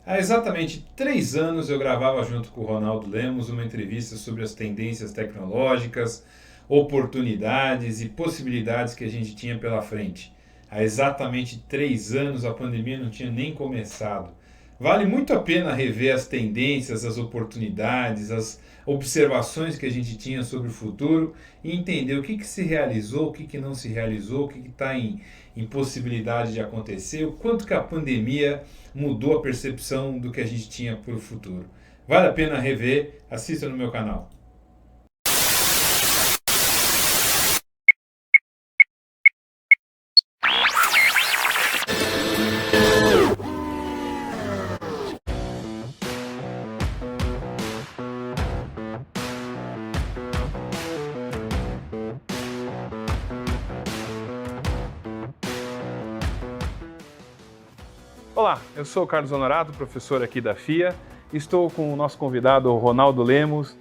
Há exatamente 3 anos eu gravava junto com o Ronaldo Lemos uma entrevista sobre as tendências tecnológicas, oportunidades e possibilidades que a gente tinha pela frente. Há exatamente 3 anos a pandemia não tinha nem começado. Vale muito a pena rever as tendências, as oportunidades, as observações que a gente tinha sobre o futuro e entender o que se realizou, o que não se realizou, o que está em possibilidade de acontecer, o quanto que a pandemia mudou a percepção do que a gente tinha para o futuro. Vale a pena rever, assista no meu canal. Olá, eu sou o Carlos Honorato, professor aqui da FIA. Estou com o nosso convidado, Ronaldo Lemos.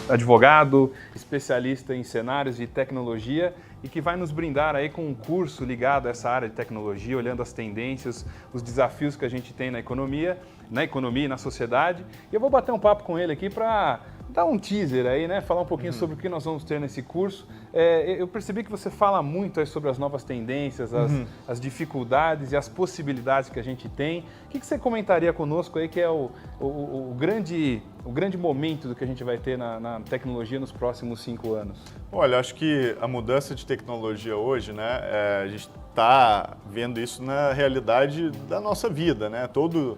Advogado, especialista em cenários de tecnologia e que vai nos brindar aí com um curso ligado a essa área de tecnologia, olhando as tendências, os desafios que a gente tem na economia e na sociedade. E eu vou bater um papo com ele aqui para dar um teaser aí, né? Falar um pouquinho sobre o que nós vamos ter nesse curso. Eu percebi que você fala muito aí sobre as novas tendências, as dificuldades e as possibilidades que a gente tem. O que você comentaria conosco aí que é o grande momento do que a gente vai ter na tecnologia nos próximos 5 anos? Olha, acho que a mudança de tecnologia hoje, né, a gente está vendo isso na realidade da nossa vida, né? Todo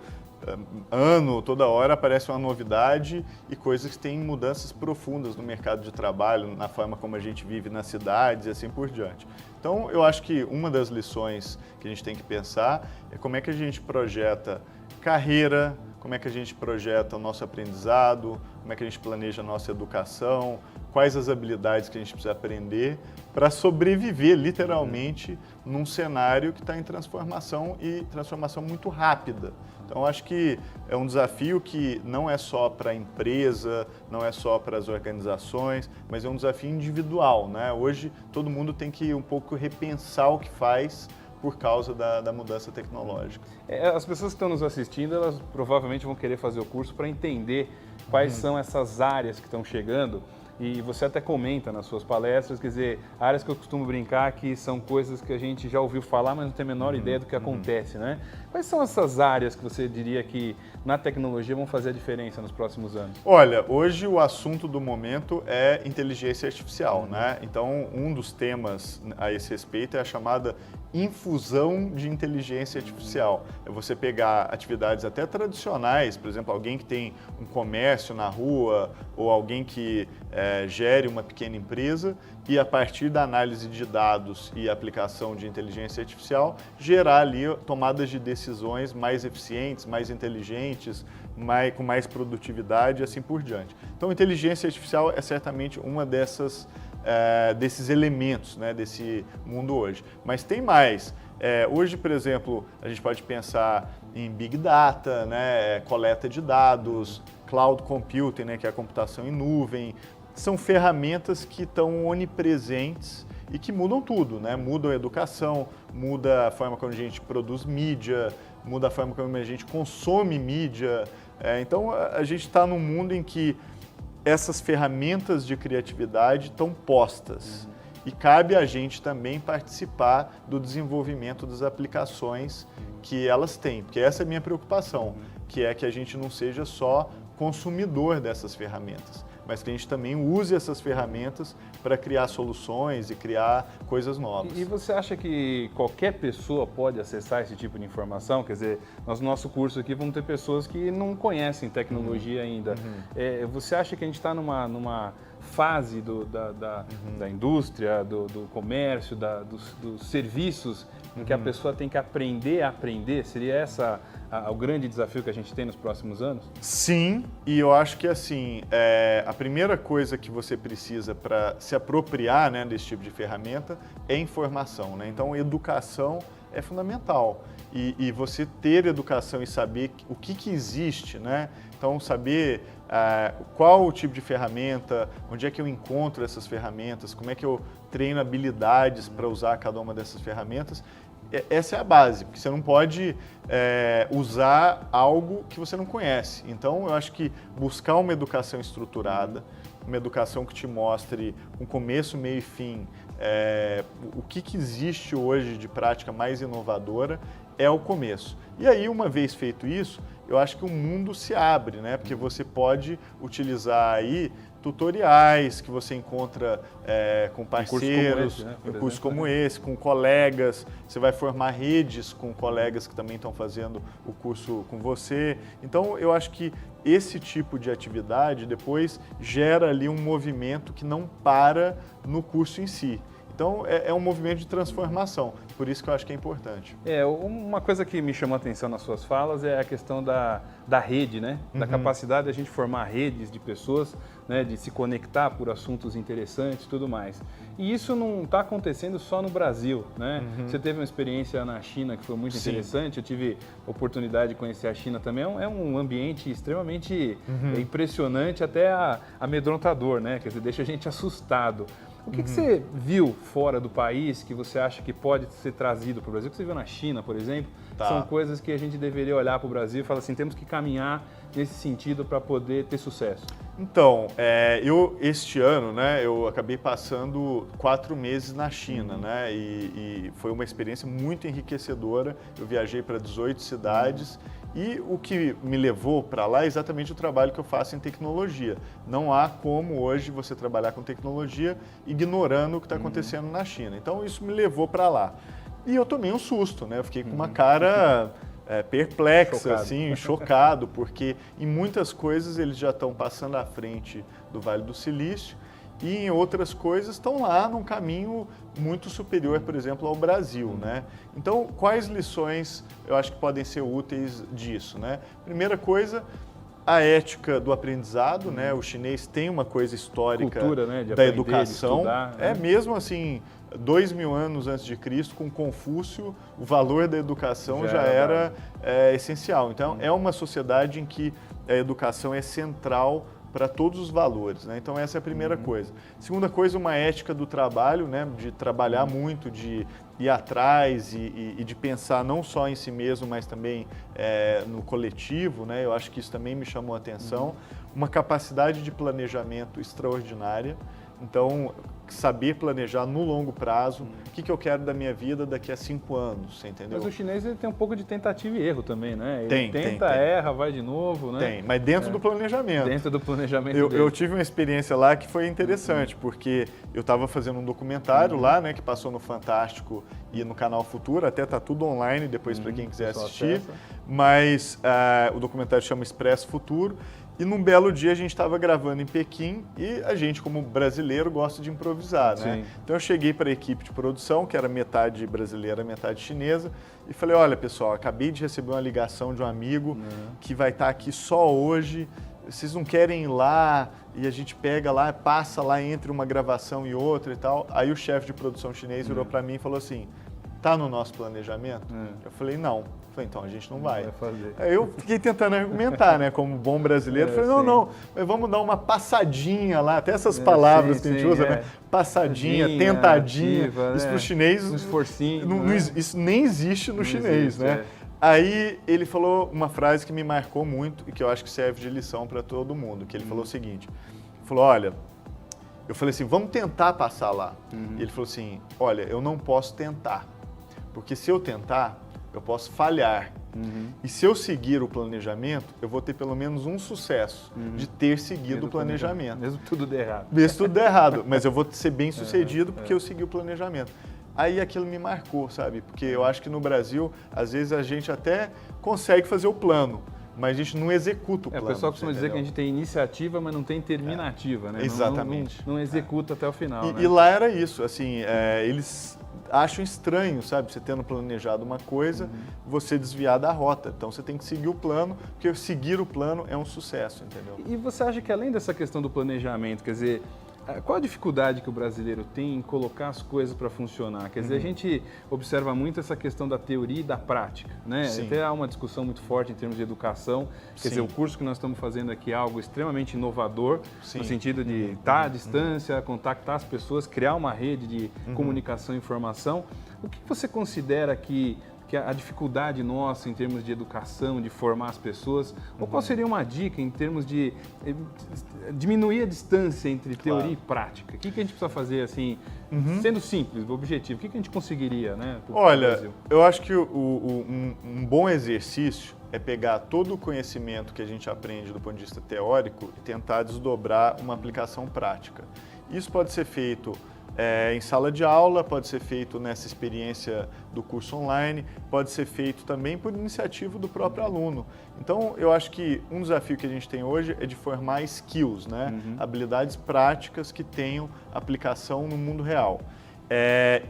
ano, toda hora aparece uma novidade e coisas que têm mudanças profundas no mercado de trabalho, na forma como a gente vive nas cidades e assim por diante. Então, eu acho que uma das lições que a gente tem que pensar é como é que a gente projeta carreira, como é que a gente projeta o nosso aprendizado, como é que a gente planeja a nossa educação, quais as habilidades que a gente precisa aprender para sobreviver literalmente num cenário que está em transformação e transformação muito rápida. Então, acho que é um desafio que não é só para a empresa, não é só para as organizações, mas é um desafio individual, né? Hoje, todo mundo tem que um pouco repensar o que faz por causa da mudança tecnológica. As pessoas que estão nos assistindo, elas provavelmente vão querer fazer o curso para entender quais são essas áreas que estão chegando. E você até comenta nas suas palestras, quer dizer, áreas que eu costumo brincar que são coisas que a gente já ouviu falar, mas não tem a menor ideia do que acontece, né? Quais são essas áreas que você diria que na tecnologia vão fazer a diferença nos próximos anos? Olha, hoje o assunto do momento é inteligência artificial, né? Então, um dos temas a esse respeito é a chamada infusão de inteligência artificial. É você pegar atividades até tradicionais, por exemplo, alguém que tem um comércio na rua ou alguém que gere uma pequena empresa e a partir da análise de dados e aplicação de inteligência artificial, gerar ali tomadas de decisões mais eficientes, mais inteligentes, com mais produtividade e assim por diante. Então, inteligência artificial é certamente uma desses elementos, né, desse mundo hoje. Mas tem mais. Hoje, por exemplo, a gente pode pensar em Big Data, né, coleta de dados, Cloud Computing, né, que é a computação em nuvem. São ferramentas que estão onipresentes e que mudam tudo, né? Mudam a educação, muda a forma como a gente produz mídia, muda a forma como a gente consome mídia. Então, a gente está num mundo em que essas ferramentas de criatividade estão postas. E cabe a gente também participar do desenvolvimento das aplicações que elas têm, porque essa é a minha preocupação, que é que a gente não seja só consumidor dessas ferramentas, mas que a gente também use essas ferramentas para criar soluções e criar coisas novas. E você acha que qualquer pessoa pode acessar esse tipo de informação? Quer dizer, nós no nosso curso aqui vamos ter pessoas que não conhecem tecnologia ainda. Você acha que a gente está numa fase da indústria, do comércio, dos serviços, em que a pessoa tem que aprender a aprender? Seria essa o grande desafio que a gente tem nos próximos anos? Sim, e eu acho que assim, a primeira coisa que você precisa para se apropriar, né, desse tipo de ferramenta é informação, né? Então, educação é fundamental. E você ter educação e saber o que existe, né? Então, saber qual o tipo de ferramenta, onde é que eu encontro essas ferramentas, como é que eu treino habilidades para usar cada uma dessas ferramentas. Essa é a base, porque você não pode usar algo que você não conhece. Então, eu acho que buscar uma educação estruturada, uma educação que te mostre um começo, meio e fim, o que existe hoje de prática mais inovadora é o começo. E aí, uma vez feito isso, eu acho que o mundo se abre, né? Porque você pode utilizar aí tutoriais que você encontra com parceiros, um curso como esse, com colegas, você vai formar redes com colegas que também estão fazendo o curso com você. Então, eu acho que esse tipo de atividade depois gera ali um movimento que não para no curso em si. Então, é um movimento de transformação, por isso que eu acho que é importante. Uma coisa que me chamou a atenção nas suas falas é a questão da rede, né? Da capacidade da gente formar redes de pessoas, né? De se conectar por assuntos interessantes e tudo mais. E isso não está acontecendo só no Brasil, né? Você teve uma experiência na China que foi muito interessante, eu tive a oportunidade de conhecer a China também, é um ambiente extremamente impressionante, até amedrontador, né? Quer dizer, deixa a gente assustado. O que você viu fora do país que você acha que pode ser trazido para o Brasil? O que você viu na China, por exemplo? São coisas que a gente deveria olhar para o Brasil e falar assim, temos que caminhar nesse sentido para poder ter sucesso. Então, este ano, né, eu acabei passando 4 meses na China, né, e foi uma experiência muito enriquecedora. Eu viajei para 18 cidades. E o que me levou para lá é exatamente o trabalho que eu faço em tecnologia. Não há como hoje você trabalhar com tecnologia ignorando o que está acontecendo na China. Então isso me levou para lá. E eu tomei um susto, né? Eu fiquei com uma cara perplexa, assim, chocado, porque em muitas coisas eles já estão passando à frente do Vale do Silício. E em outras coisas estão lá num caminho muito superior, por exemplo, ao Brasil, né? Então, quais lições eu acho que podem ser úteis disso, né? Primeira coisa, a ética do aprendizado, né? O chinês tem uma coisa histórica cultura, né? da educação. De estudar, né? Mesmo assim, 2000 anos antes de Cristo, com Confúcio, o valor da educação já era essencial. Então, é uma sociedade em que a educação é central para todos os valores, né? Então essa é a primeira coisa. Segunda coisa, uma ética do trabalho, né? De trabalhar muito, de ir atrás e de pensar não só em si mesmo, mas também no coletivo, né? Eu acho que isso também me chamou a atenção. Uma capacidade de planejamento extraordinária. Então, saber planejar no longo prazo, o que eu quero da minha vida daqui a 5 anos, você entendeu? Mas o chinês ele tem um pouco de tentativa e erro também, né? Ele Tem. erra, vai de novo, né? Tem, mas dentro do planejamento. Dentro do planejamento eu tive uma experiência lá que foi interessante, porque eu estava fazendo um documentário lá, né, que passou no Fantástico e no Canal Futuro, até tá tudo online depois para quem quiser assistir, mas o documentário chama Expresso Futuro. E num belo dia a gente estava gravando em Pequim e a gente, como brasileiro, gosta de improvisar, né? Sim. Então eu cheguei para a equipe de produção, que era metade brasileira, metade chinesa, e falei, olha pessoal, acabei de receber uma ligação de um amigo que vai estar aqui só hoje, vocês não querem ir lá e a gente pega lá, passa lá entre uma gravação e outra e tal. Aí o chefe de produção chinês virou para mim e falou assim, tá no nosso planejamento? Eu falei, não. Eu falei, então a gente não vai. Aí eu fiquei tentando argumentar, né, como bom brasileiro. Falei, não, mas vamos dar uma passadinha lá, até essas palavras que a gente usa, né? Passadinha, tentadinha. Ativa, isso para o chinês, um esforcinho, isso nem existe no chinês, né? Aí ele falou uma frase que me marcou muito e que eu acho que serve de lição para todo mundo, que ele falou o seguinte, ele falou, olha, eu falei assim, vamos tentar passar lá. E ele falou assim, olha, eu não posso tentar, porque se eu tentar, eu posso falhar. E se eu seguir o planejamento, eu vou ter pelo menos um sucesso de ter seguido o planejamento. Mesmo tudo der errado. Mesmo tudo der errado, mas eu vou ser bem sucedido porque eu segui o planejamento. Aí aquilo me marcou, sabe? Porque eu acho que no Brasil, às vezes a gente até consegue fazer o plano, mas a gente não executa o plano. O pessoal costuma dizer que a gente tem iniciativa, mas não tem terminativa, né? Exatamente. Não executa até o final, né? E lá era isso, assim, eles acham estranho, sabe? Você tendo planejado uma coisa, você desviar da rota. Então você tem que seguir o plano, porque seguir o plano é um sucesso, entendeu? E você acha que além dessa questão do planejamento, quer dizer, Qual a dificuldade que o brasileiro tem em colocar as coisas para funcionar? Quer dizer, a gente observa muito essa questão da teoria e da prática, né? Sim. Até há uma discussão muito forte em termos de educação. Quer dizer, o curso que nós estamos fazendo aqui é algo extremamente inovador, no sentido de estar à distância, contactar as pessoas, criar uma rede de comunicação e informação. O que você considera que a dificuldade nossa em termos de educação, de formar as pessoas, ou qual seria uma dica em termos de diminuir a distância entre teoria e prática? O que a gente precisa fazer, assim, sendo simples, objetivo? O que a gente conseguiria, né? Olha, eu acho que um bom exercício é pegar todo o conhecimento que a gente aprende do ponto de vista teórico e tentar desdobrar uma aplicação prática. Isso pode ser feito em sala de aula, pode ser feito nessa experiência do curso online, pode ser feito também por iniciativa do próprio aluno. Então, eu acho que um desafio que a gente tem hoje é de formar skills, né? Habilidades práticas que tenham aplicação no mundo real.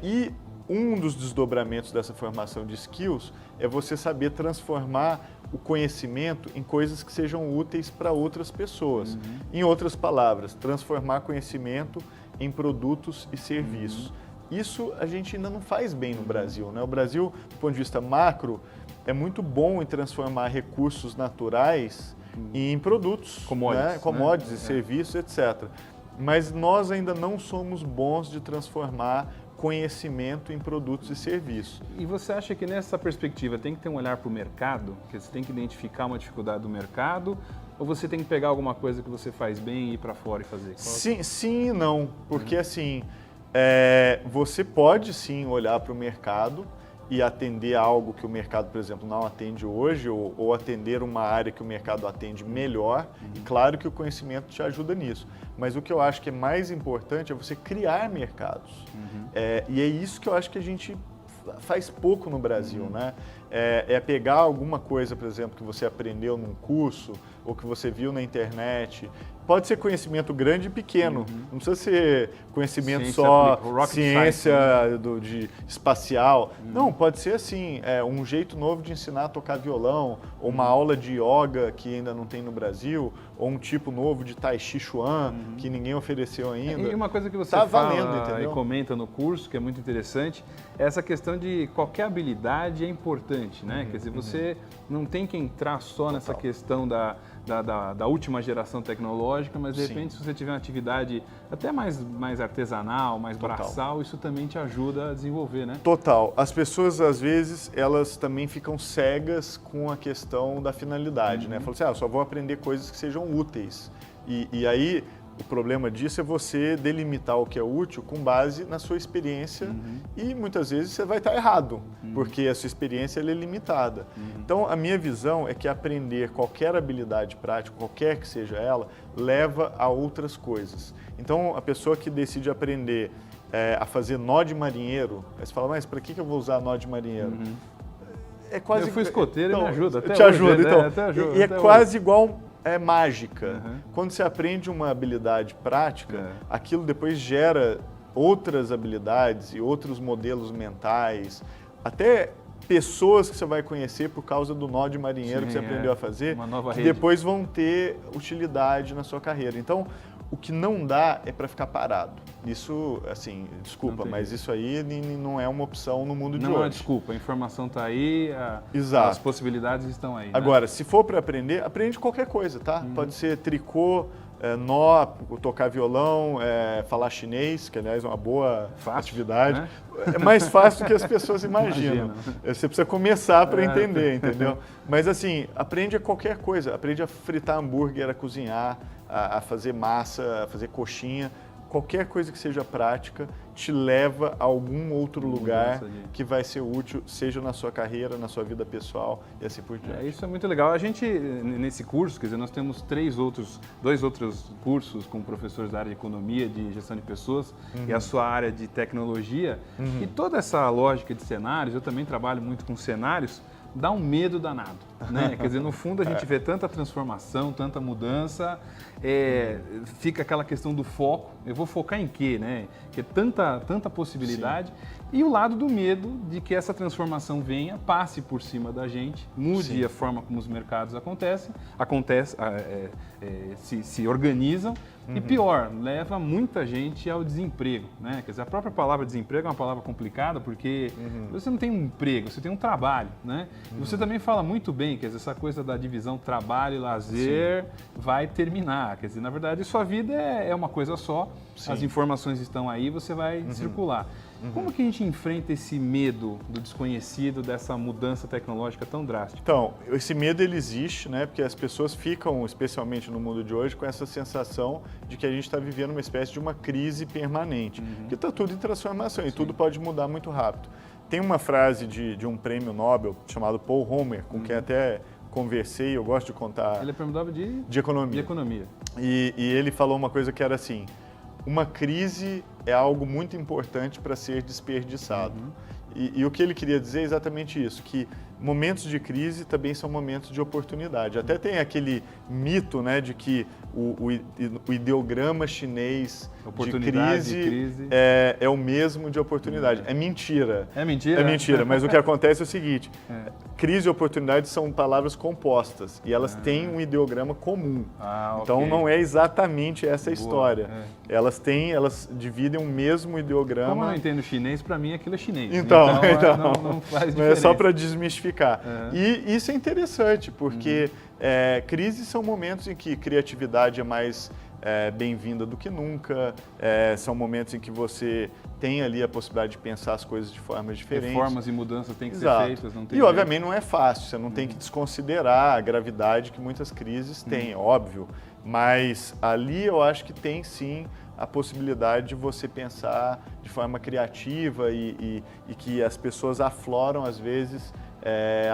E um dos desdobramentos dessa formação de skills é você saber transformar o conhecimento em coisas que sejam úteis para outras pessoas. Em outras palavras, transformar conhecimento em produtos e serviços. Isso a gente ainda não faz bem no Brasil, né? O Brasil, do ponto de vista macro, é muito bom em transformar recursos naturais em produtos, commodities, serviços, etc. Mas nós ainda não somos bons de transformar conhecimento em produtos e serviços. E você acha que nessa perspectiva tem que ter um olhar para o mercado? Que você tem que identificar uma dificuldade do mercado? Ou você tem que pegar alguma coisa que você faz bem e ir para fora e fazer? Sim e não. Porque assim, você pode sim olhar para o mercado e atender algo que o mercado, por exemplo, não atende hoje, ou atender uma área que o mercado atende melhor. E claro que o conhecimento te ajuda nisso. Mas o que eu acho que é mais importante é você criar mercados. E é isso que eu acho que a gente faz pouco no Brasil, né? É pegar alguma coisa, por exemplo, que você aprendeu num curso ou que você viu na internet. Pode ser conhecimento grande e pequeno, não precisa ser conhecimento ciência de espacial. Não, pode ser assim, um jeito novo de ensinar a tocar violão, ou uma aula de yoga que ainda não tem no Brasil, ou um tipo novo de Tai Chi Chuan que ninguém ofereceu ainda. E uma coisa que você fala e comenta no curso, que é muito interessante, é essa questão de qualquer habilidade é importante, né? Quer dizer, você não tem que entrar só nessa questão da última geração tecnológica, mas de repente se você tiver uma atividade até mais artesanal, mais braçal, isso também te ajuda a desenvolver, né? Total. As pessoas, às vezes, elas também ficam cegas com a questão da finalidade, né? Falam assim, eu só vou aprender coisas que sejam úteis. E aí, o problema disso é você delimitar o que é útil com base na sua experiência e muitas vezes você vai estar errado, porque a sua experiência ela é limitada. Então, a minha visão é que aprender qualquer habilidade prática, qualquer que seja ela, leva a outras coisas. Então, a pessoa que decide aprender a fazer nó de marinheiro, aí você fala, mas para que eu vou usar nó de marinheiro? É quase... Eu fui escoteiro e me ajuda até te hoje. Ajuda, então. Até ajuda, e é quase hoje. igual... mágica. Quando você aprende uma habilidade prática, aquilo depois gera outras habilidades e outros modelos mentais, até pessoas que você vai conhecer por causa do nó de marinheiro que você aprendeu a fazer, que depois vão ter utilidade na sua carreira. Então, o que não dá é para ficar parado. Isso, assim, desculpa, mas isso aí não é uma opção no mundo de hoje. Não é desculpa, a informação está aí, as possibilidades estão aí. Agora, se for para aprender, aprende qualquer coisa, tá? Pode ser tricô, nó, tocar violão, falar chinês, que aliás é uma boa atividade. Né? É mais fácil do que as pessoas imaginam. Você precisa começar para entender, entendeu? Mas assim, aprende qualquer coisa. Aprende a fritar hambúrguer, a cozinhar, a fazer massa, a fazer coxinha. Qualquer coisa que seja prática te leva a algum outro lugar que vai ser útil, seja na sua carreira, na sua vida pessoal e assim por diante. Isso é muito legal. A gente, nesse curso, quer dizer, nós temos dois outros cursos com professores da área de economia, de gestão de pessoas e a sua área de tecnologia. E toda essa lógica de cenários, eu também trabalho muito com cenários, dá um medo danado, né? Quer dizer, no fundo a gente vê tanta transformação, tanta mudança, fica aquela questão do foco, eu vou focar em quê, né? Que é tanta possibilidade. E o lado do medo de que essa transformação venha, passe por cima da gente, mude a forma como os mercados se organizam, E pior, leva muita gente ao desemprego, né? Quer dizer, a própria palavra desemprego é uma palavra complicada porque você não tem um emprego, você tem um trabalho, né? E você também fala muito bem, quer dizer, essa coisa da divisão trabalho e lazer vai terminar. Quer dizer, na verdade, sua vida é uma coisa só, as informações estão aí, você vai circular. Como que a gente enfrenta esse medo do desconhecido, dessa mudança tecnológica tão drástica? Então, esse medo ele existe, né? Porque as pessoas ficam, especialmente no mundo de hoje, com essa sensação de que a gente está vivendo uma espécie de uma crise permanente, que está tudo em transformação e tudo pode mudar muito rápido. Tem uma frase de um prêmio Nobel chamado Paul Homer, com quem até conversei, eu gosto de contar. Ele é prêmio Nobel de economia. De economia. E ele falou uma coisa que era assim: uma crise é algo muito importante para ser desperdiçado. E o que ele queria dizer é exatamente isso, que momentos de crise também são momentos de oportunidade. Até tem aquele mito, né, de que o ideograma chinês de crise é o mesmo de oportunidade. É mentira. É mentira? É mentira, mas o que acontece é o seguinte, crise e oportunidade são palavras compostas e elas têm um ideograma comum. Então não é exatamente essa a história. Elas dividem o mesmo ideograma. Como eu não entendo chinês, para mim aquilo é chinês. Então não faz diferença. É só para desmistificar. E isso é interessante, porque crises são momentos em que criatividade é mais bem-vinda do que nunca, são momentos em que você tem ali a possibilidade de pensar as coisas de formas diferentes. Reformas e mudanças têm que ser feitas. Não tem e, obviamente, não é fácil, você não tem que desconsiderar a gravidade que muitas crises têm, óbvio, mas ali eu acho que tem sim a possibilidade de você pensar de forma criativa e que as pessoas afloram, às vezes,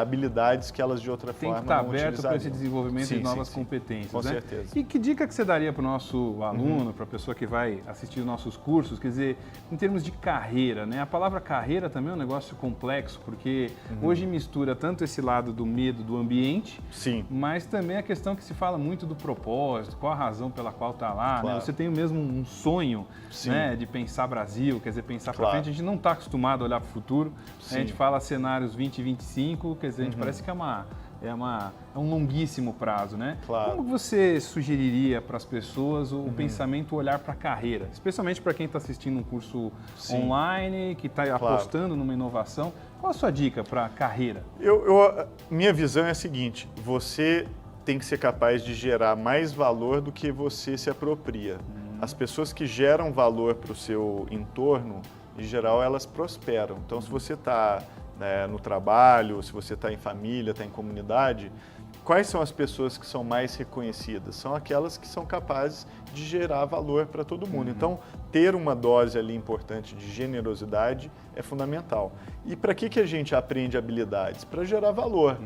habilidades que elas de outra forma não utilizariam. Tem que estar aberto para esse desenvolvimento de novas competências. Com certeza. E que dica que você daria para o nosso aluno, para a pessoa que vai assistir os nossos cursos, quer dizer, em termos de carreira, né? A palavra carreira também é um negócio complexo, porque hoje mistura tanto esse lado do medo do ambiente, mas também a questão que se fala muito do propósito, qual a razão pela qual está lá, né? Você tem mesmo um sonho, né, de pensar Brasil, quer dizer, pensar para frente. A gente não está acostumado a olhar para o futuro, a gente fala cenários 2025, quer dizer, a gente parece que é um longuíssimo prazo, né? Como você sugeriria para as pessoas o pensamento olhar para a carreira, especialmente para quem está assistindo um curso online, que está apostando numa inovação? Qual a sua dica para a carreira? Minha visão é a seguinte: você tem que ser capaz de gerar mais valor do que você se apropria. As pessoas que geram valor para o seu entorno, em geral, elas prosperam. Então, se você está no trabalho, se você está em família, está em comunidade, quais são as pessoas que são mais reconhecidas? São aquelas que são capazes de gerar valor para todo mundo. Então, ter uma dose ali importante de generosidade é fundamental. E para que a gente aprende habilidades? Para gerar valor.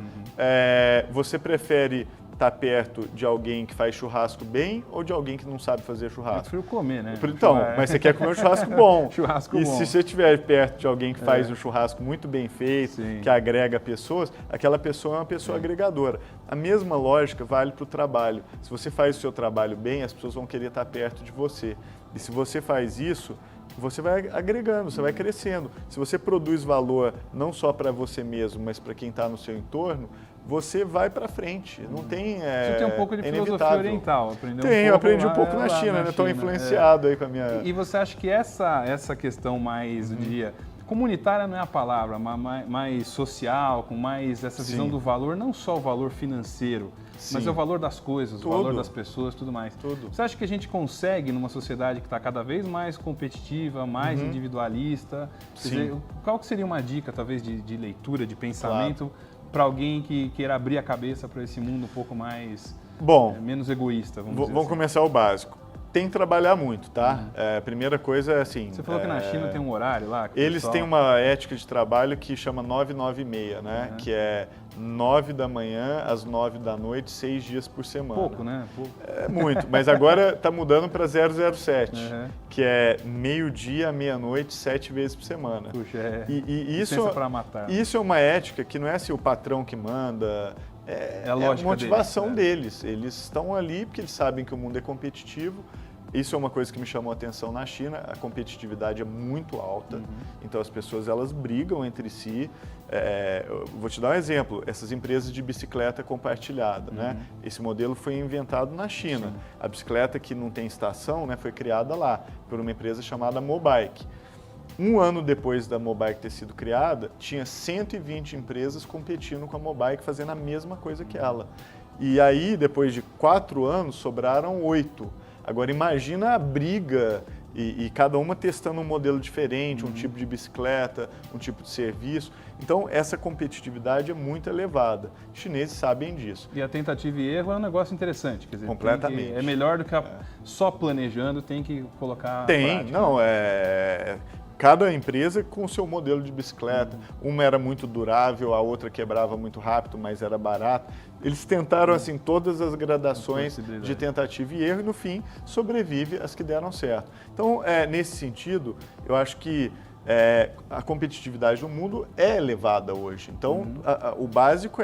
Você prefere estar perto de alguém que faz churrasco bem ou de alguém que não sabe fazer churrasco? Eu prefiro comer, né? Então, mas você quer comer um churrasco bom. Churrasco e bom. se você estiver perto de alguém que faz um churrasco muito bem feito, que agrega pessoas, aquela pessoa é uma pessoa agregadora. A mesma lógica vale para o trabalho. Se você faz o seu trabalho bem, as pessoas vão querer estar perto de você. E se você faz isso, você vai agregando, você vai crescendo. Se você produz valor não só para você mesmo, mas para quem está no seu entorno, você vai para frente. Não tem. Você tem um pouco de filosofia oriental, aprendeu? Eu aprendi um pouco na China, né? Estou influenciado aí com a minha. E você acha que essa questão mais, eu diria, comunitária não é a palavra, mais social, com mais essa visão do valor, não só o valor financeiro, mas é o valor das coisas, o valor das pessoas, tudo mais. Você acha que a gente consegue, numa sociedade que está cada vez mais competitiva, mais individualista, quer dizer, qual que seria uma dica, talvez, de leitura, de pensamento, para alguém que queira abrir a cabeça para esse mundo um pouco mais, menos egoísta, vamos dizer assim? Vamos começar o básico. Tem que trabalhar muito, tá? A primeira coisa é assim... Você falou que na China tem um horário lá? Eles têm uma ética de trabalho que chama 9-9-6, né? Que é 9 da manhã às 9 da noite, 6 dias por semana. Pouco, né? Pouco. É muito, mas agora está mudando para 007, que é meio-dia à meia-noite, 7 vezes por semana. Puxa, isso para matar. Isso é uma ética que não é assim o patrão que manda... É a motivação deles. Eles estão ali porque eles sabem que o mundo é competitivo, isso é uma coisa que me chamou a atenção na China, a competitividade é muito alta, então as pessoas elas brigam entre si. Eu vou te dar um exemplo, essas empresas de bicicleta compartilhada, né? Esse modelo foi inventado na China. Sim. A bicicleta que não tem estação, né, foi criada lá por uma empresa chamada Mobike. Um ano depois da Mobike ter sido criada, tinha 120 empresas competindo com a Mobike, fazendo a mesma coisa que ela. E aí, depois de 4 anos, sobraram 8. Agora, imagina a briga e cada uma testando um modelo diferente, um tipo de bicicleta, um tipo de serviço. Então, essa competitividade é muito elevada. Os chineses sabem disso. E a tentativa e erro é um negócio interessante. Quer dizer, Completamente. é melhor do que só planejando, tem que colocar Tem, prática. não, cada empresa com o seu modelo de bicicleta. Uma era muito durável, a outra quebrava muito rápido, mas era barata. Eles tentaram assim todas as gradações de tentativa e erro e no fim sobrevive as que deram certo. Então, nesse sentido, eu acho que a competitividade no mundo é elevada hoje. Então, o básico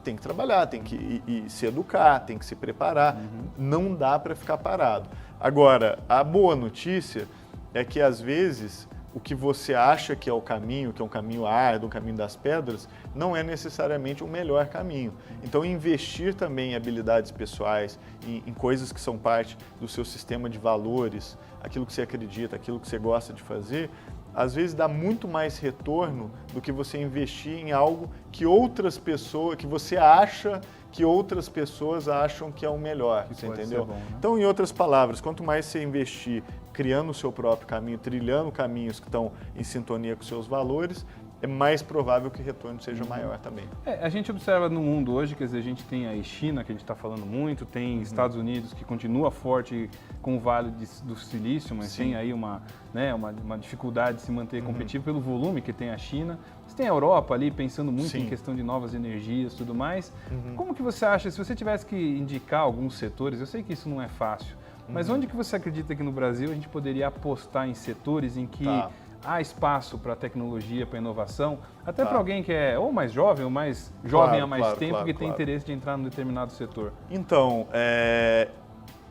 tem que trabalhar, tem que se educar, tem que se preparar. Não dá para ficar parado. Agora, a boa notícia é que às vezes o que você acha que é o caminho, que é um caminho árduo, um caminho das pedras, não é necessariamente o melhor caminho. Então, investir também em habilidades pessoais, em coisas que são parte do seu sistema de valores, aquilo que você acredita, aquilo que você gosta de fazer, às vezes dá muito mais retorno do que você investir em algo que outras pessoas, que você acha que outras pessoas acham que é o melhor, você entendeu? Bom, né? Então, em outras palavras, quanto mais você investir criando o seu próprio caminho, trilhando caminhos que estão em sintonia com seus valores, é mais provável que o retorno seja maior também. A gente observa no mundo hoje, quer dizer, a gente tem aí China, que a gente está falando muito, tem Estados Unidos, que continua forte com o Vale do Silício, mas tem aí uma dificuldade de se manter competitivo pelo volume que tem a China. Você tem a Europa ali pensando muito em questão de novas energias e tudo mais. Como que você acha, se você tivesse que indicar alguns setores, eu sei que isso não é fácil, mas onde que você acredita que no Brasil a gente poderia apostar em setores em que há espaço para tecnologia, para inovação, até para alguém que é ou mais jovem ou mais jovem há mais tempo que tem interesse de entrar num determinado setor? Então,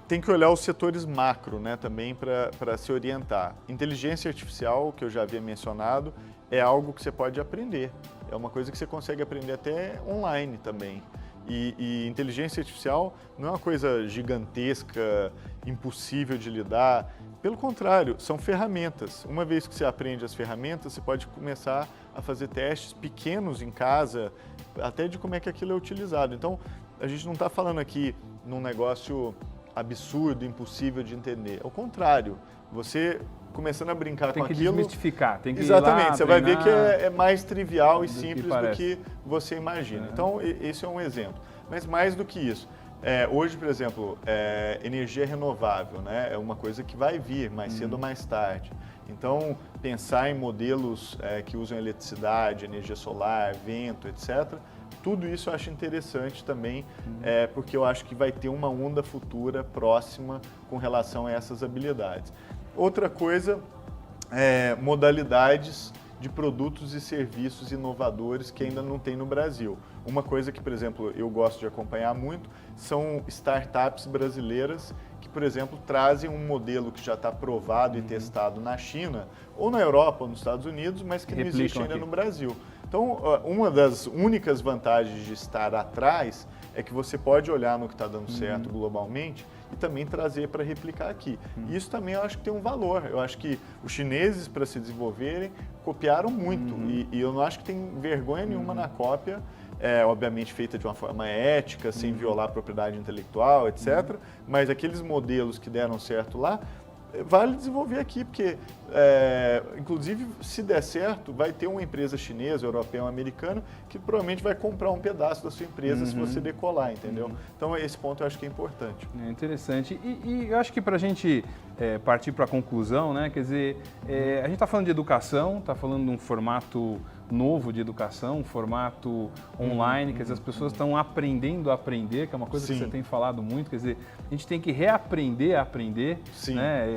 tem que olhar os setores macro, né, também para se orientar. Inteligência artificial, que eu já havia mencionado, é algo que você pode aprender. É uma coisa que você consegue aprender até online também. E inteligência artificial não é uma coisa gigantesca, impossível de lidar. Pelo contrário, são ferramentas. Uma vez que você aprende as ferramentas, você pode começar a fazer testes pequenos em casa, até de como é que aquilo é utilizado. Então, a gente não está falando aqui num negócio absurdo, impossível de entender. Ao contrário, você começando a brincar com aquilo... Tem que desmistificar, tem que Exatamente, ir lá, você treinar, vai ver que é mais trivial e simples do que que você imagina. Então, esse é um exemplo. Mas mais do que isso, hoje, por exemplo, energia renovável, né, é uma coisa que vai vir mais cedo ou mais tarde. Então, pensar em modelos que usam eletricidade, energia solar, vento, etc., tudo isso eu acho interessante também, porque eu acho que vai ter uma onda futura próxima com relação a essas habilidades. Outra coisa modalidades de produtos e serviços inovadores que ainda não tem no Brasil. Uma coisa que, por exemplo, eu gosto de acompanhar muito são startups brasileiras que, por exemplo, trazem um modelo que já está provado e testado na China, ou na Europa, ou nos Estados Unidos, mas que não existe ainda no Brasil. Então, uma das únicas vantagens de estar atrás é que você pode olhar no que está dando certo globalmente e também trazer para replicar aqui. Isso também eu acho que tem um valor. Eu acho que os chineses, para se desenvolverem, copiaram muito. E eu não acho que tem vergonha nenhuma na cópia, obviamente feita de uma forma ética, sem violar a propriedade intelectual, etc. Mas aqueles modelos que deram certo lá, vale desenvolver aqui, porque, inclusive, se der certo, vai ter uma empresa chinesa, europeia ou americana que provavelmente vai comprar um pedaço da sua empresa se você decolar, entendeu? Então, esse ponto eu acho que é importante. É interessante. E eu acho que para a gente partir para a conclusão, né, quer dizer, a gente está falando de educação, está falando de um formato novo de educação, um formato online, quer dizer, as pessoas estão aprendendo a aprender, que é uma coisa que você tem falado muito, quer dizer, a gente tem que reaprender a aprender, né?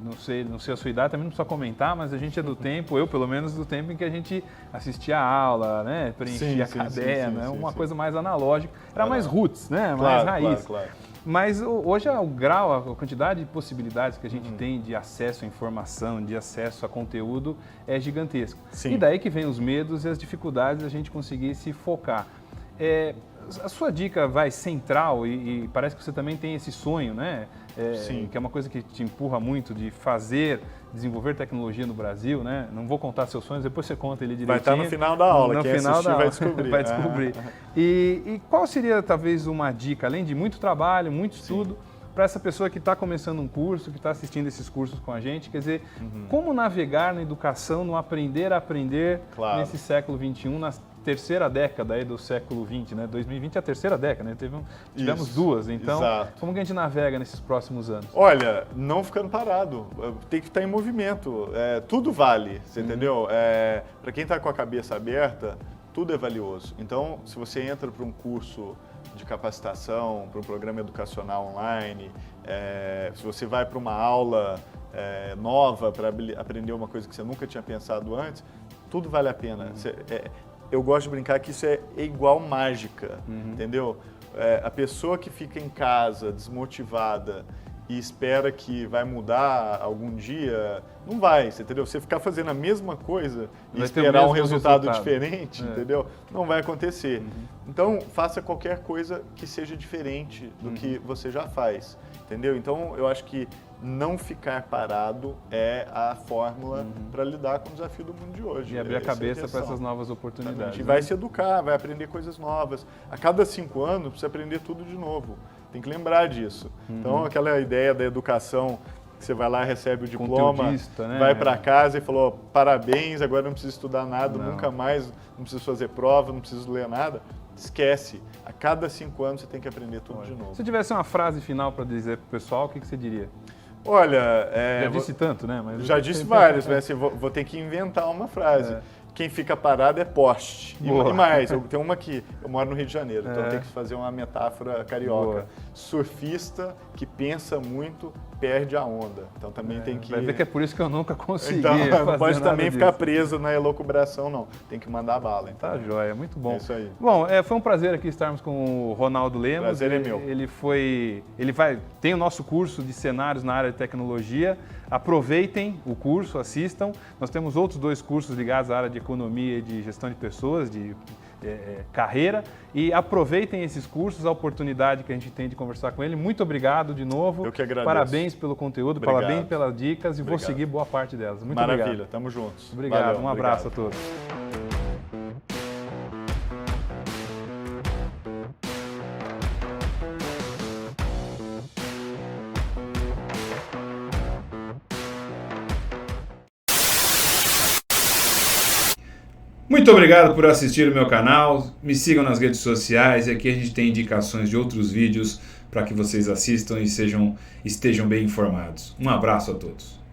Não sei a sua idade, também não precisa comentar, mas a gente é do tempo, eu pelo menos do tempo em que a gente assistia a aula, né? Preenchia a caderno, uma coisa mais analógica, era mais roots, né? Mais raiz. Claro. Mas hoje o grau, a quantidade de possibilidades que a gente tem de acesso à informação, de acesso a conteúdo é gigantesco. Sim. E daí que vem os medos e as dificuldades da gente conseguir se focar. A sua dica vai central e parece que você também tem esse sonho, né? Sim. Que é uma coisa que te empurra muito de desenvolver tecnologia no Brasil, né? Não vou contar seus sonhos, depois você conta ele direitinho. Vai estar no final da aula, quem assistir vai descobrir. Vai descobrir. E qual seria talvez uma dica, além de muito trabalho, muito estudo, para essa pessoa que está começando um curso, que está assistindo esses cursos com a gente? Quer dizer, como navegar na educação, no aprender a aprender nesse século XXI, na terceira década aí do século XX, né? 2020 é a terceira década, né? Tivemos duas, então como que a gente navega nesses próximos anos? Olha, não ficando parado, tem que estar em movimento, tudo vale, você entendeu? Para quem está com a cabeça aberta, tudo é valioso. Então, se você entra para um curso de capacitação, para um programa educacional online, se você vai para uma aula nova para aprender uma coisa que você nunca tinha pensado antes, tudo vale a pena. Eu gosto de brincar que isso é igual mágica, entendeu? A pessoa que fica em casa desmotivada e espera que vai mudar algum dia, não vai, você entendeu? Você ficar fazendo a mesma coisa e esperar um resultado diferente, entendeu? Não vai acontecer. Então, faça qualquer coisa que seja diferente do que você já faz, entendeu? Então, eu acho que não ficar parado é a fórmula para lidar com o desafio do mundo de hoje. E abrir a cabeça para essas novas oportunidades. E vai se educar, vai aprender coisas novas. A cada 5 anos, precisa aprender tudo de novo. Tem que lembrar disso. Então, aquela ideia da educação, que você vai lá, recebe o diploma, né? Vai para casa e falou, parabéns, agora não preciso estudar nada, nunca mais, não preciso fazer prova, não preciso ler nada. Esquece. A cada 5 anos você tem que aprender tudo de novo. Se tivesse uma frase final para dizer para o pessoal, o que você diria? Olha... já disse tanto, né? Mas já disse várias, mas assim, vou ter que inventar uma frase. Quem fica parado é poste. E mais, tem uma que... Eu moro no Rio de Janeiro, então eu tenho que fazer uma metáfora carioca. Boa. Surfista que pensa muito perde a onda. Então também tem que... Vai ver que é por isso que eu nunca consegui então, fazer não pode também disso. ficar preso na elocubração, não. Tem que mandar bala. Então. Tá joia, muito bom. É isso aí. Bom, foi um prazer aqui estarmos com o Ronaldo Lemos. Prazer é meu. Tem o nosso curso de cenários na área de tecnologia. Aproveitem o curso, assistam. Nós temos outros 2 cursos ligados à área de economia e de gestão de pessoas, de carreira. E aproveitem esses cursos, a oportunidade que a gente tem de conversar com ele. Muito obrigado de novo. Eu que agradeço. Parabéns pelo conteúdo, parabéns pelas dicas e vou seguir boa parte delas. Muito obrigado. Maravilha, tamo juntos. Obrigado, Valeu, um abraço a todos. Muito obrigado por assistir o meu canal, me sigam nas redes sociais e aqui a gente tem indicações de outros vídeos para que vocês assistam e estejam bem informados. Um abraço a todos.